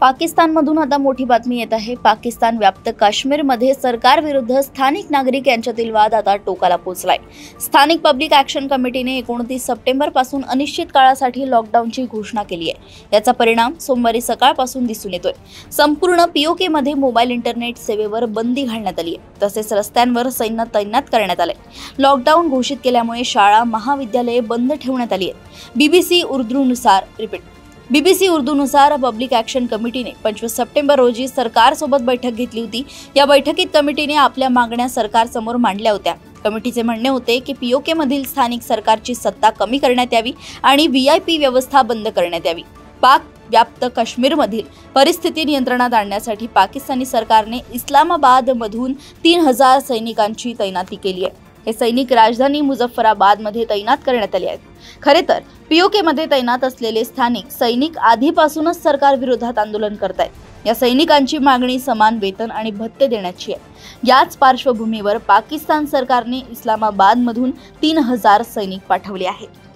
पाकिस्तानमधून आता मोठी बातमी येत आहे। पाकिस्तान व्याप्त काश्मीरमध्ये सरकार विरुद्ध स्थानिक नागरिक यांच्यातील वाद आता टोकाला पोहोचलाय। स्थानिक पब्लिक ॲक्शन कमिटीने 29 सप्टेंबर पासून अनिश्चित काळासाठी लॉकडाऊनची घोषणा केली आहे। याचा परिणाम सोमवारी सकाळपासून दिसून येतोय। संपूर्ण पीओके मध्ये मोबाईल इंटरनेट सेवेवर बंदी घालण्यात आली आहे, तसेच रस्त्यांवर सैन्य तैनात करण्यात आले। लॉकडाऊन घोषित केल्यामुळे शाळा महाविद्यालये बंद ठेवण्यात आली आहेत। बीबीसी उर्दूनुसार पब्लिक ॲक्शन कमिटीने 25 सप्टेंबर रोजी सरकारसोबत बैठक घेतली होती। या बैठकीत कमिटीने आपल्या मागण्या सरकारसमोर मांडल्या होत्या। कमिटीचे म्हणणे होते की पीओके मधील स्थानिक सरकारची सत्ता कमी करण्यात यावी आणि व्हीआयपी व्यवस्था बंद करण्यात यावी। पाक व्याप्त काश्मीरमधील परिस्थिती नियंत्रणात आणण्यासाठी पाकिस्तानी सरकारने इस्लामाबादमधून 3000 सैनिकांची तैनाती केली आहे। हे सैनिक राजधानी मुझफ्फराबादमध्ये तैनात करण्यात आले आहेत। खरे तर पीओके मध्ये तैनात असलेले स्थानिक सैनिक आधीपासूनच सरकार विरोधात आंदोलन करतायत। या सैनिकांची मागणी समान वेतन आणि भत्ते देण्याची आहे। याच पार्श्वभूमीवर पाकिस्तान सरकारने इस्लामाबादमधून 3000 सैनिक पाठवले आहेत।